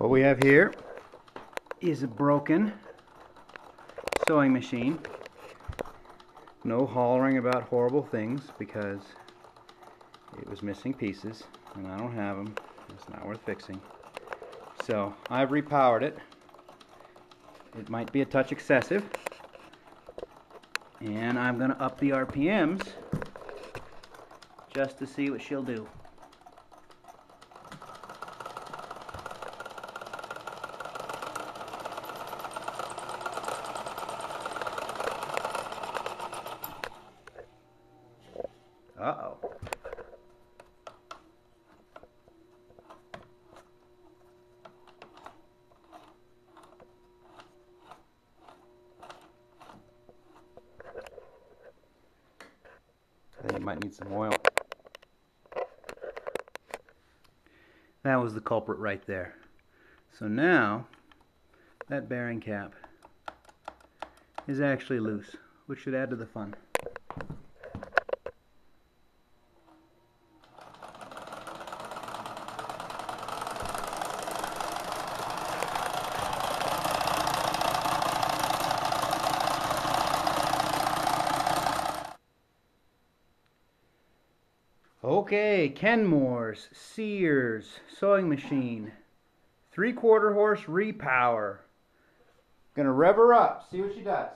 What we have here is a broken sewing machine. No hollering about horrible things because it was missing pieces and I don't have them. It's not worth fixing. So I've repowered it. It might be a touch excessive, and I'm going to up the RPMs just to see what she'll do. Uh-oh. I think it might need some oil. That was the culprit right there. So now that bearing cap is actually loose, which should add to the fun. Okay, Kenmore's Sears sewing machine, 3/4 horse repower. Gonna rev her up, see what she does.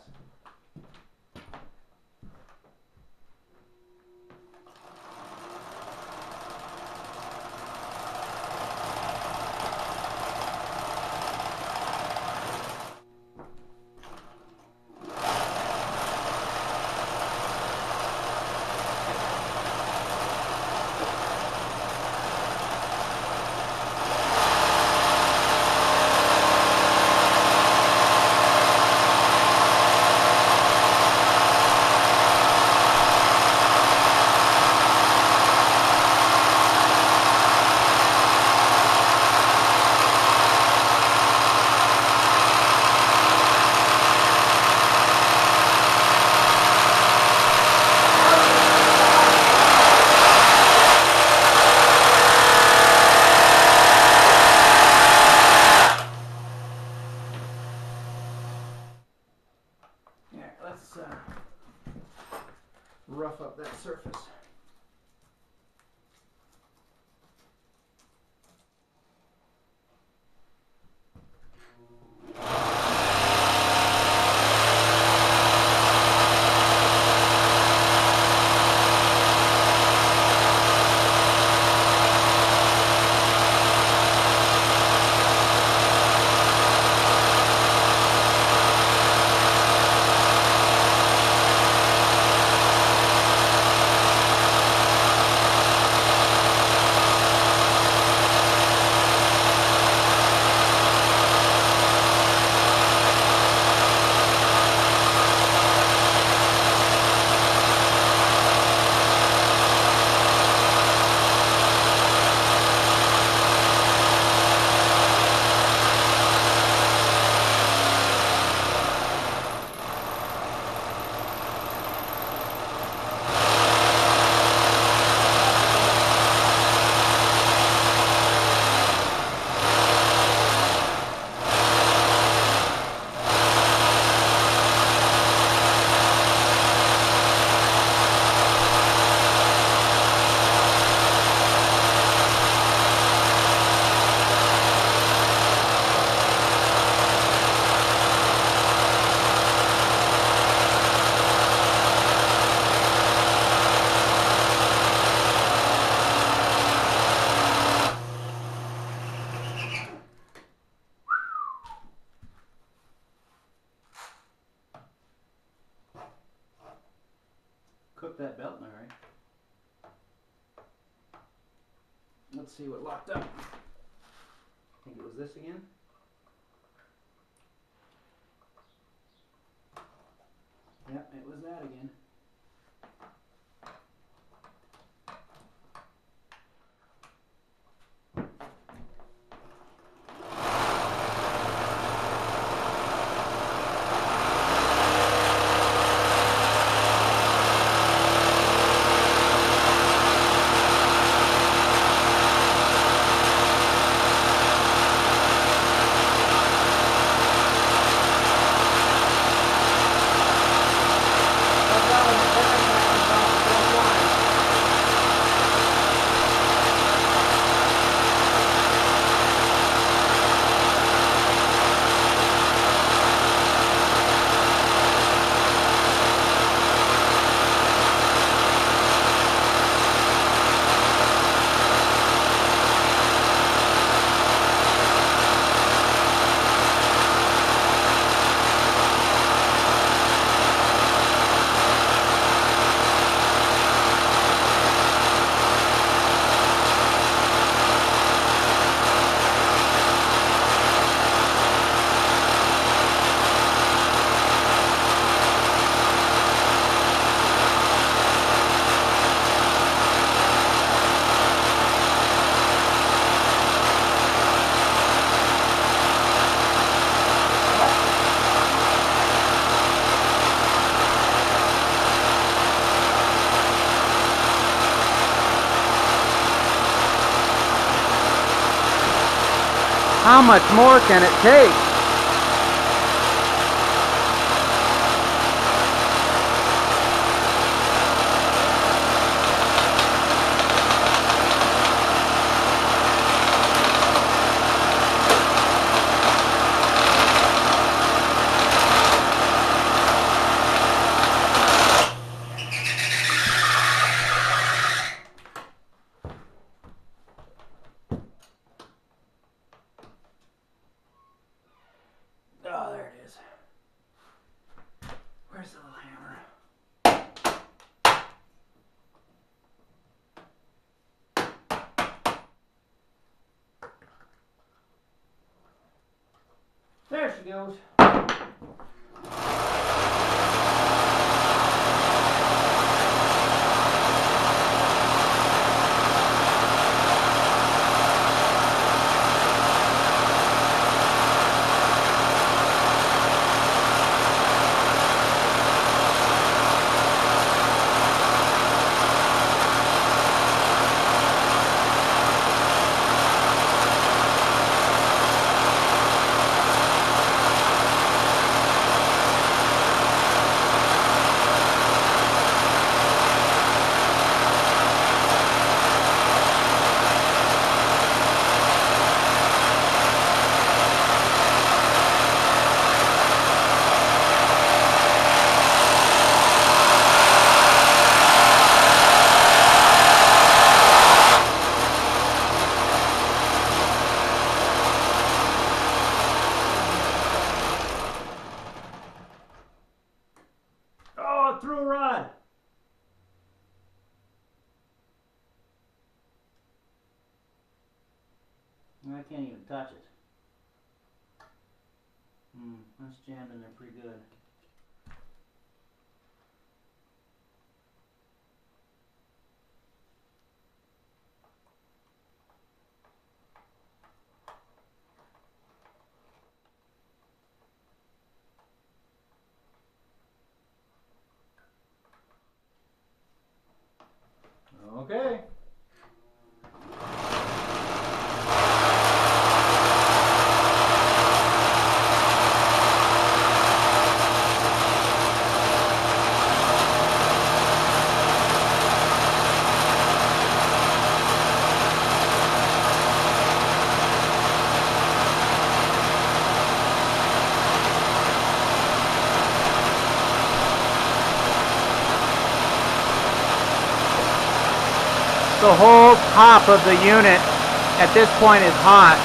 Let's rough up that surface. Cook that belt in a hurry. Let's see what locked up. I think it was this again. Yep, it was that again. How much more can it take? Oh, there it is. Where's the little hammer? There she goes. Oh, it threw a rod. I can't even touch it. That's jammed in there pretty good. Okay. The whole top of the unit at this point is hot.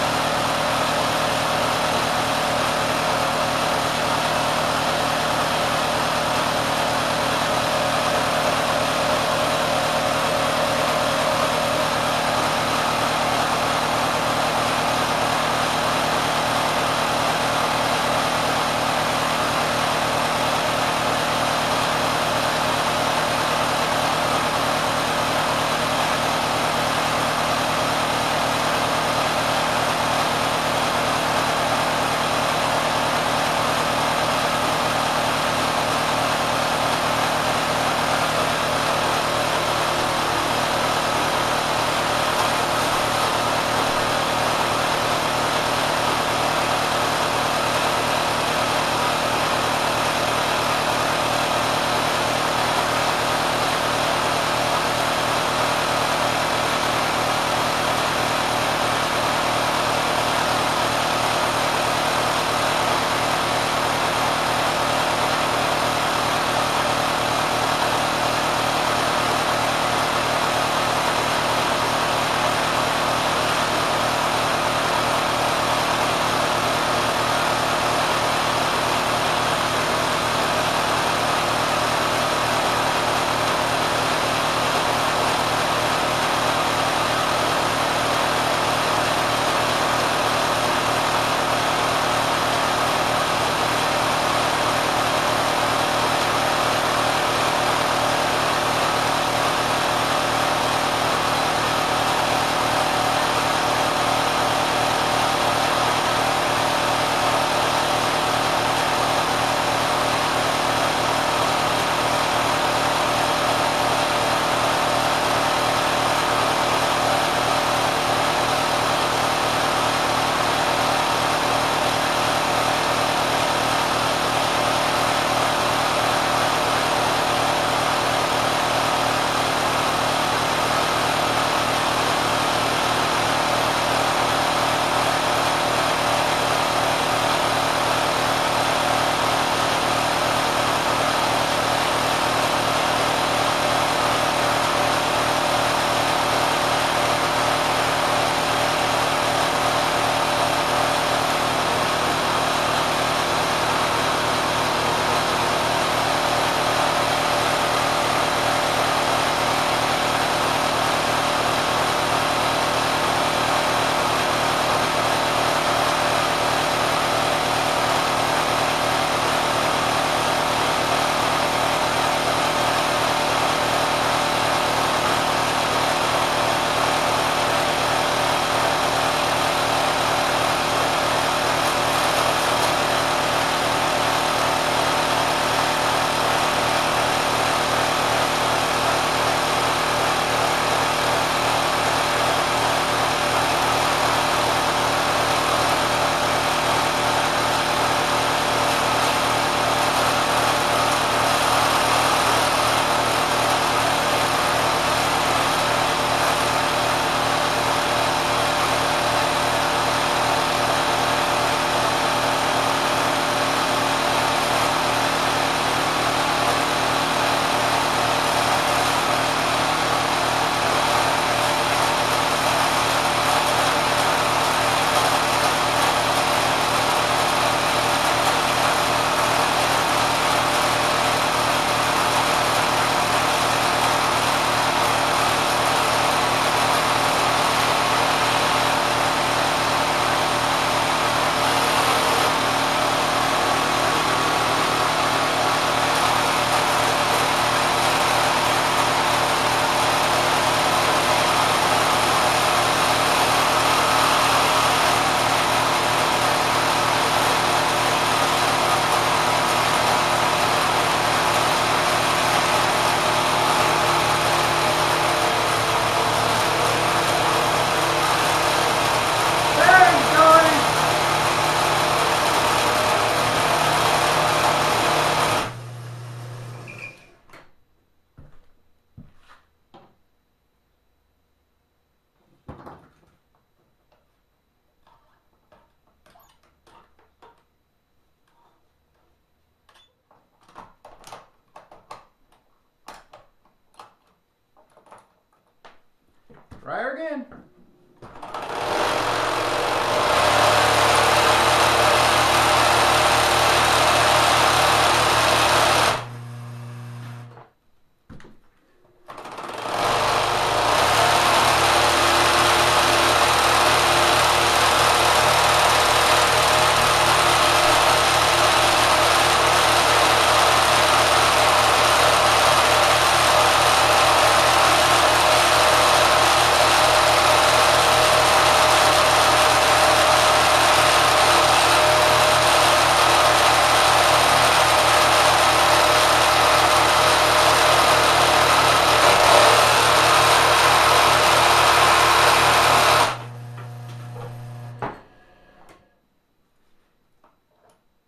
in.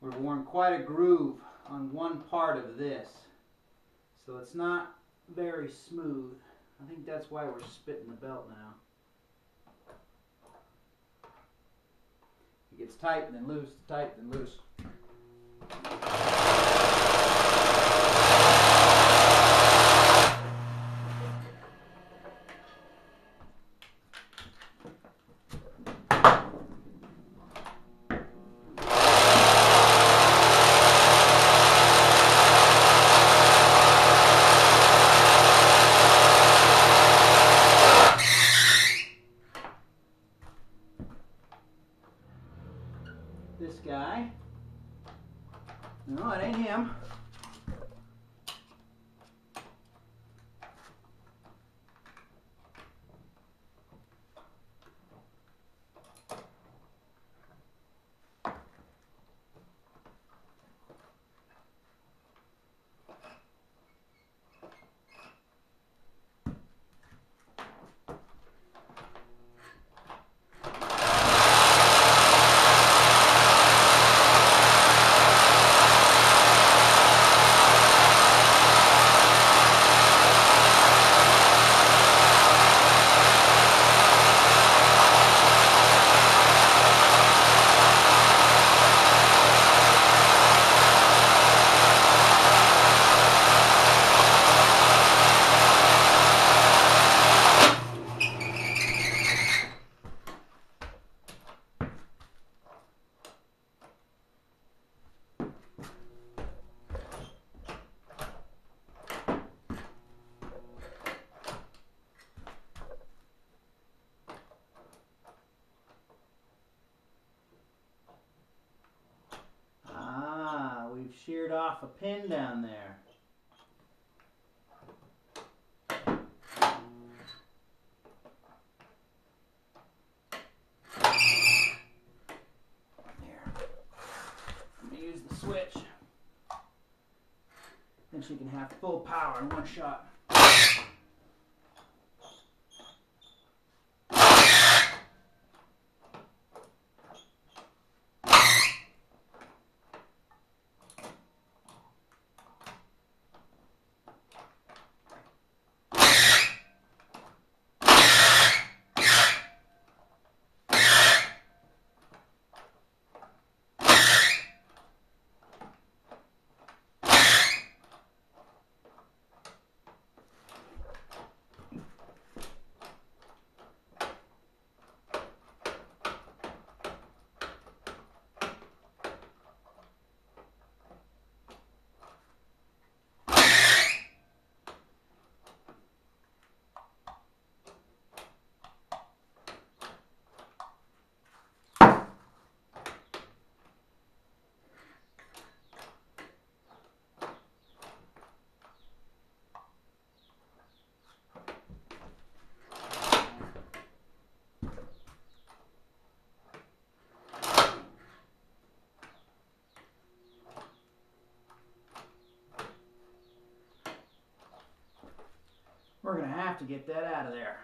We've worn quite a groove on one part of this, so it's not very smooth. I think that's why we're spitting the belt now. It gets tight and then loose, tight and then loose. This guy, no, it ain't him. We've sheared off a pin down there. There. Let me use the switch. Then she can have full power in one shot. We're going to have to get that out of there.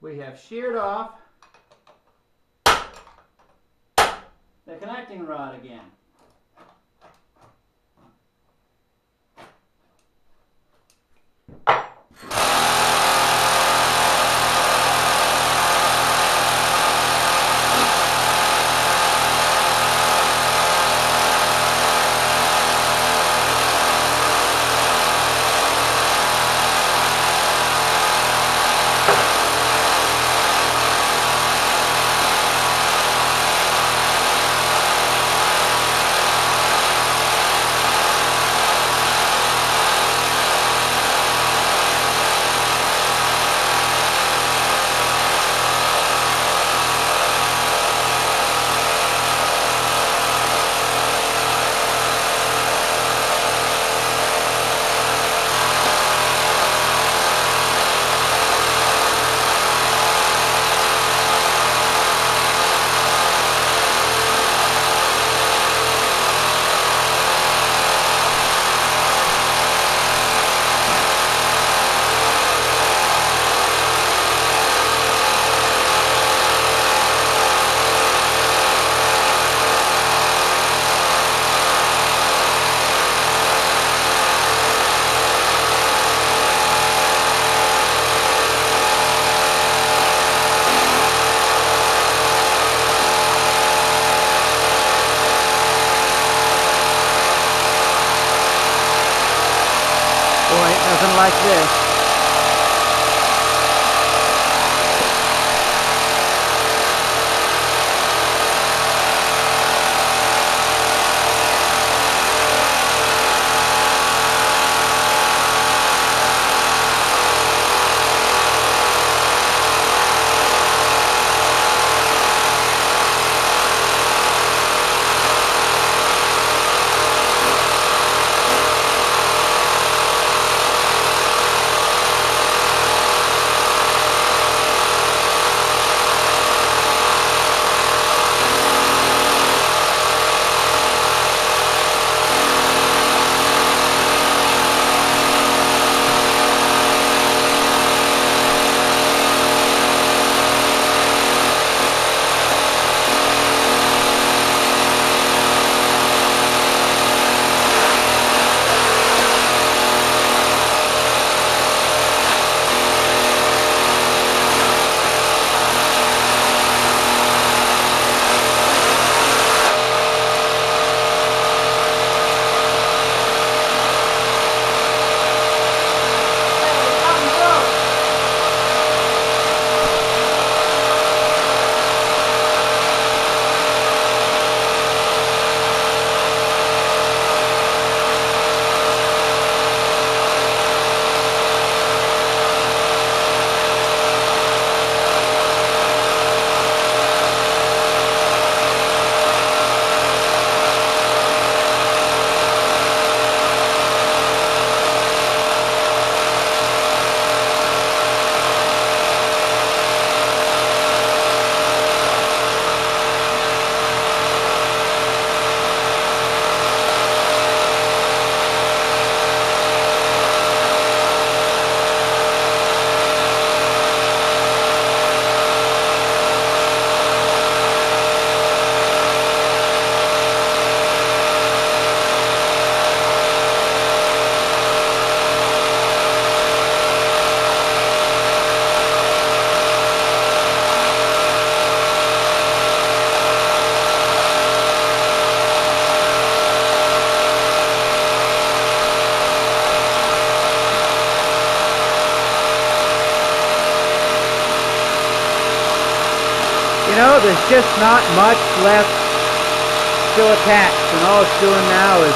we have sheared off the connecting rod again. Nothing like this. You know, there's just not much left still attached, and all it's doing now is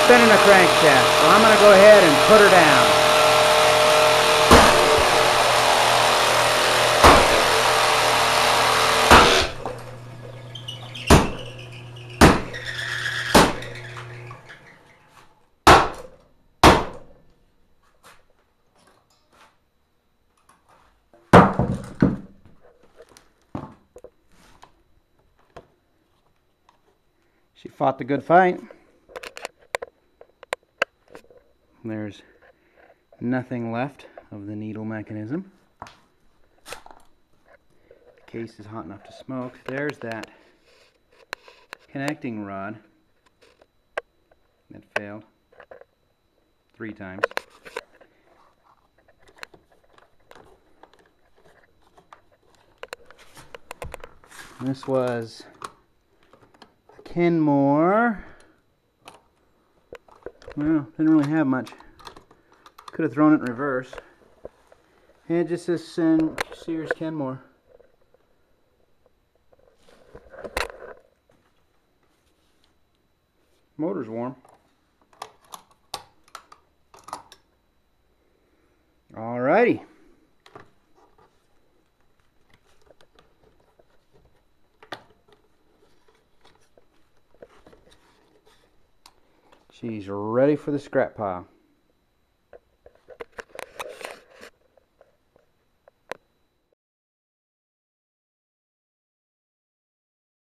spinning a crankshaft. So I'm going to go ahead and put her down. She fought the good fight. There's nothing left of the needle mechanism. case is hot enough to smoke. There's that connecting rod that failed 3 times. This was a Kenmore. Well, didn't really have much. Could have thrown it in reverse. And just this Sears Kenmore. Motor's warm. Alrighty. She's ready for the scrap pile.